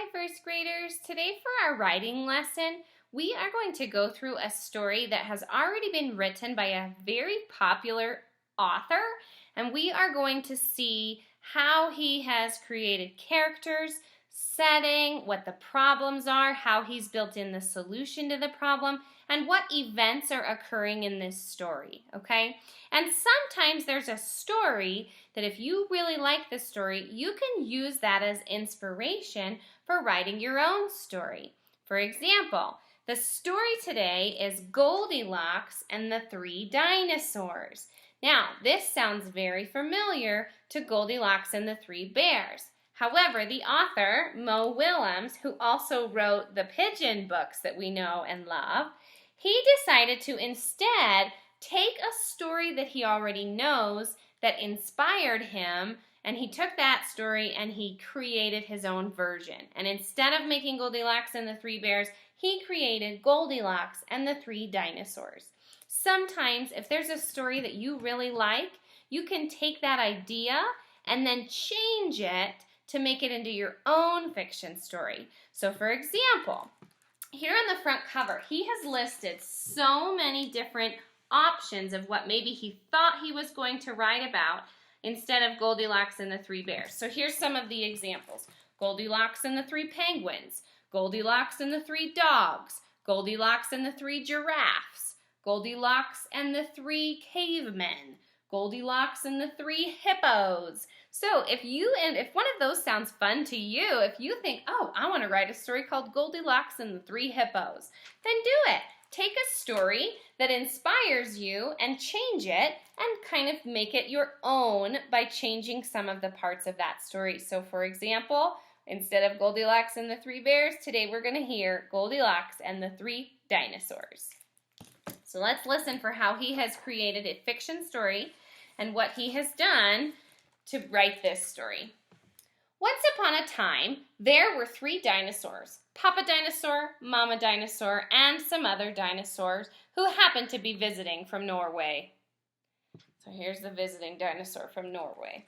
Hi, first graders. Today for our writing lesson, we are going to go through a story that has already been written by a very popular author, and we are going to see how he has created characters, setting, what the problems are, how he's built in the solution to the problem, and what events are occurring in this story, okay? And sometimes there's a story that if you really like the story, you can use that as inspiration for writing your own story. For example, the story today is Goldilocks and the Three Dinosaurs. Now, this sounds very familiar to Goldilocks and the Three Bears. However, the author, Mo Willems, who also wrote the Pigeon books that we know and love, he decided to instead take a story that he already knows that inspired him, and he took that story and he created his own version. And instead of making Goldilocks and the Three Bears, he created Goldilocks and the Three Dinosaurs. Sometimes, if there's a story that you really like, you can take that idea and then change it to make it into your own fiction story. So for example, here on the front cover, he has listed so many different options of what maybe he thought he was going to write about instead of Goldilocks and the Three Bears. So here's some of the examples. Goldilocks and the Three Penguins, Goldilocks and the Three Dogs, Goldilocks and the Three Giraffes, Goldilocks and the Three Cavemen, Goldilocks and the Three Hippos. So if one of those sounds fun to you, if you think, oh, I want to write a story called Goldilocks and the Three Hippos, then do it. Take a story that inspires you and change it and kind of make it your own by changing some of the parts of that story. So for example, instead of Goldilocks and the Three Bears, today we're going to hear Goldilocks and the Three Dinosaurs. So let's listen for how he has created a fiction story and what he has done to write this story. Once upon a time, there were three dinosaurs, Papa Dinosaur, Mama Dinosaur, and some other dinosaurs who happened to be visiting from Norway. So here's the visiting dinosaur from Norway.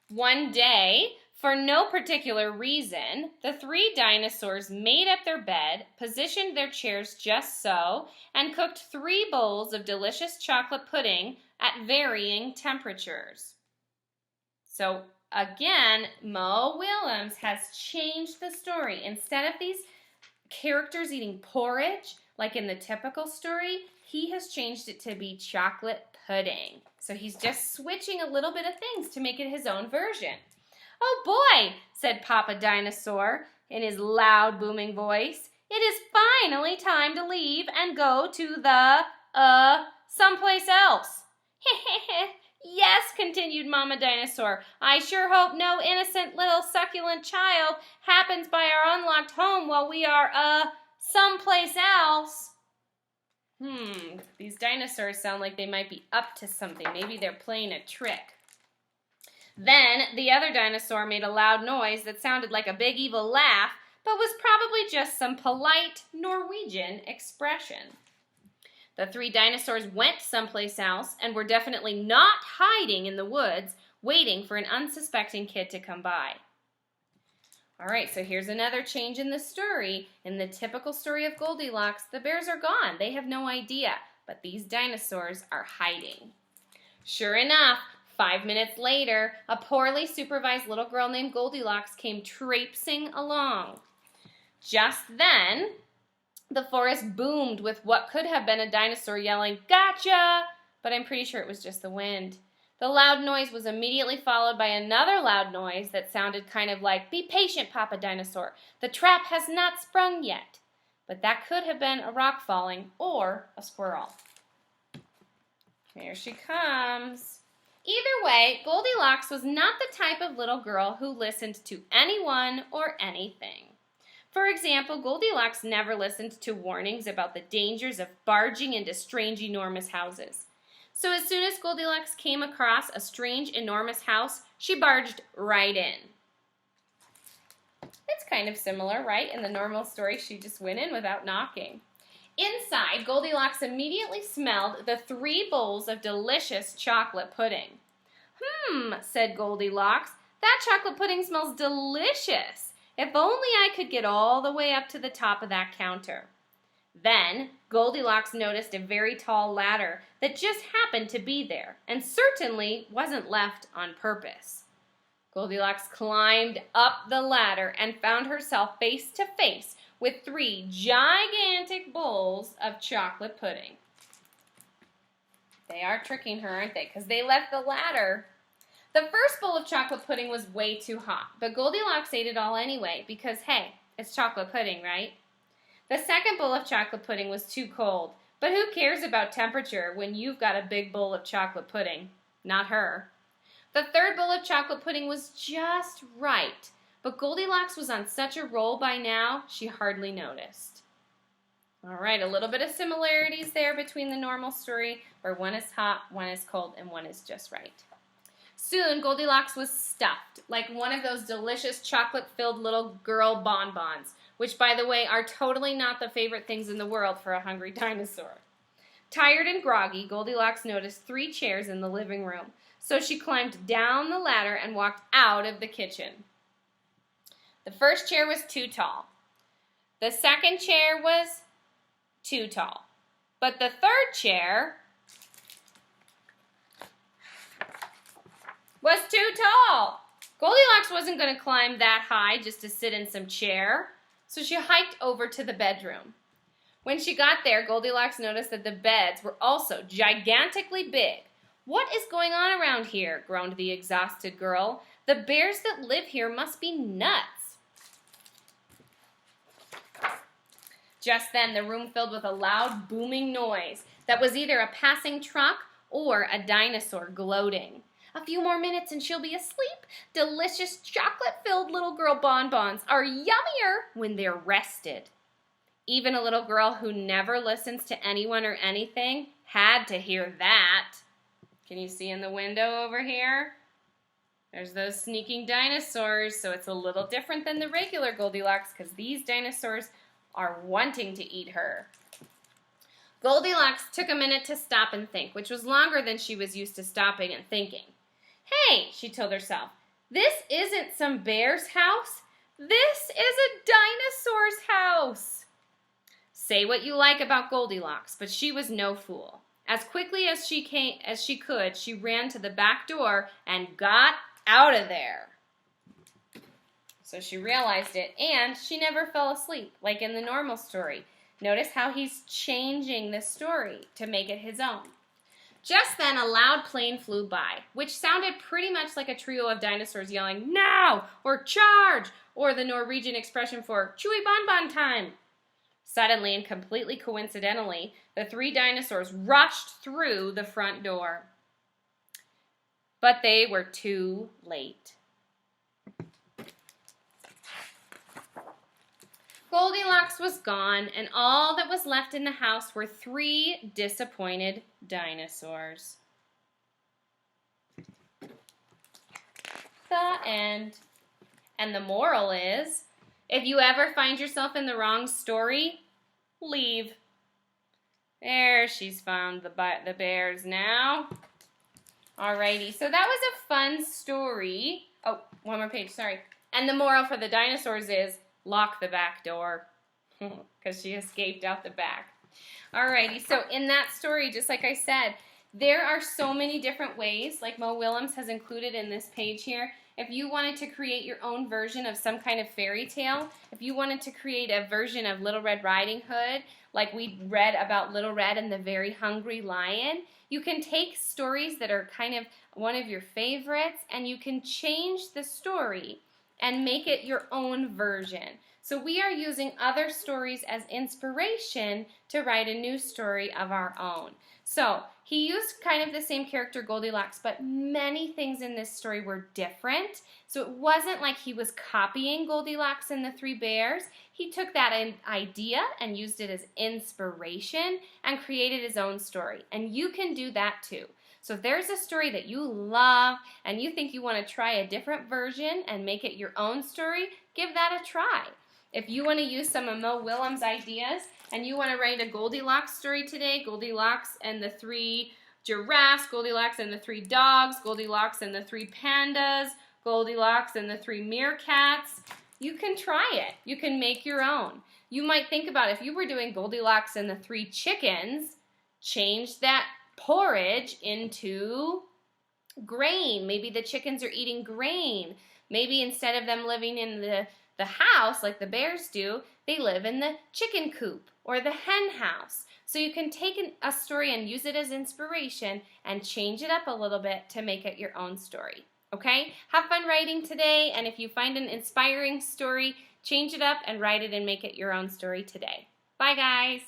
One day, for no particular reason, the three dinosaurs made up their bed, positioned their chairs just so, and cooked 3 bowls of delicious chocolate pudding at varying temperatures. So again, Mo Willems has changed the story. Instead of these characters eating porridge, like in the typical story, he has changed it to be chocolate pudding. So he's just switching a little bit of things to make it his own version. Oh boy, said Papa Dinosaur in his loud, booming voice. It is finally time to leave and go to the, someplace else. Yes, continued Mama Dinosaur. I sure hope no innocent little succulent child happens by our unlocked home while we are, someplace else. These dinosaurs sound like they might be up to something. Maybe they're playing a trick. Then the other dinosaur made a loud noise that sounded like a big evil laugh, but was probably just some polite Norwegian expression. The three dinosaurs went someplace else and were definitely not hiding in the woods, waiting for an unsuspecting kid to come by. All right, so here's another change in the story. In the typical story of Goldilocks, the bears are gone. They have no idea, but these dinosaurs are hiding. Sure enough, 5 minutes later, a poorly supervised little girl named Goldilocks came traipsing along. Just then, the forest boomed with what could have been a dinosaur yelling, "Gotcha!" But I'm pretty sure it was just the wind. The loud noise was immediately followed by another loud noise that sounded kind of like, "Be patient, Papa Dinosaur. The trap has not sprung yet." But that could have been a rock falling or a squirrel. Here she comes. Either way, Goldilocks was not the type of little girl who listened to anyone or anything. For example, Goldilocks never listened to warnings about the dangers of barging into strange, enormous houses. So as soon as Goldilocks came across a strange, enormous house, she barged right in. It's kind of similar, right? In the normal story, she just went in without knocking. Inside, Goldilocks immediately smelled the 3 bowls of delicious chocolate pudding. Said Goldilocks, that chocolate pudding smells delicious. If only I could get all the way up to the top of that counter. Then Goldilocks noticed a very tall ladder that just happened to be there, and certainly wasn't left on purpose. Goldilocks climbed up the ladder and found herself face to face with 3 gigantic bowls of chocolate pudding. They are tricking her, aren't they? Because they left the ladder. The first bowl of chocolate pudding was way too hot, but Goldilocks ate it all anyway because, hey, it's chocolate pudding, right? The second bowl of chocolate pudding was too cold, but who cares about temperature when you've got a big bowl of chocolate pudding? Not her. The third bowl of chocolate pudding was just right, but Goldilocks was on such a roll by now, she hardly noticed. All right, a little bit of similarities there between the normal story, where one is hot, one is cold, and one is just right. Soon, Goldilocks was stuffed, like one of those delicious chocolate-filled little girl bonbons, which, by the way, are totally not the favorite things in the world for a hungry dinosaur. Tired and groggy, Goldilocks noticed 3 chairs in the living room, so she climbed down the ladder and walked out of the kitchen. The first chair was too tall. The second chair was too tall. But the third chair was too tall. Goldilocks wasn't going to climb that high just to sit in some chair, so she hiked over to the bedroom. When she got there, Goldilocks noticed that the beds were also gigantically big. "What is going on around here?" groaned the exhausted girl. "The bears that live here must be nuts." Just then, the room filled with a loud, booming noise that was either a passing truck or a dinosaur gloating. "A few more minutes and she'll be asleep. Delicious chocolate-filled little girl bonbons are yummier when they're rested." Even a little girl who never listens to anyone or anything had to hear that. Can you see in the window over here? There's those sneaking dinosaurs, so it's a little different than the regular Goldilocks because these dinosaurs are wanting to eat her. Goldilocks took a minute to stop and think, which was longer than she was used to stopping and thinking. "Hey," she told herself, "this isn't some bear's house. This is a dinosaur's house." Say what you like about Goldilocks, but she was no fool. As quickly as she could, she ran to the back door and got out of there. So she realized it, and she never fell asleep, like in the normal story. Notice how he's changing the story to make it his own. Just then, a loud plane flew by, which sounded pretty much like a trio of dinosaurs yelling, "Now!" or "Charge!" or the Norwegian expression for "Chewy bonbon time!" Suddenly and completely coincidentally, the 3 dinosaurs rushed through the front door. But they were too late. Goldilocks was gone, and all that was left in the house were 3 disappointed dinosaurs. The end. And the moral is, if you ever find yourself in the wrong story, leave. There, she's found the bears now. Alrighty, so that was a fun story. Oh, one more page, sorry. And the moral for the dinosaurs is, lock the back door, because she escaped out the back. Alrighty, so in that story, just like I said, there are so many different ways, like Mo Willems has included in this page here. If you wanted to create your own version of some kind of fairy tale, if you wanted to create a version of Little Red Riding Hood, like we read about Little Red and the Very Hungry Lion, you can take stories that are kind of one of your favorites and you can change the story and make it your own version. So we are using other stories as inspiration to write a new story of our own. So he used kind of the same character, Goldilocks, but many things in this story were different. So it wasn't like he was copying Goldilocks and the 3 Bears. He took that idea and used it as inspiration and created his own story. And you can do that too. So if there's a story that you love and you think you want to try a different version and make it your own story, give that a try. If you want to use some of Mo Willems' ideas and you want to write a Goldilocks story today, Goldilocks and the 3 giraffes, Goldilocks and the 3 dogs, Goldilocks and the 3 pandas, Goldilocks and the 3 meerkats, you can try it. You can make your own. You might think about if you were doing Goldilocks and the Three Chickens, change that porridge into grain. Maybe the chickens are eating grain. Maybe instead of them living in the house like the bears do, they live in the chicken coop or the hen house. So you can take a story and use it as inspiration and change it up a little bit to make it your own story. Okay? Have fun writing today, and if you find an inspiring story, change it up and write it and make it your own story today. Bye, guys.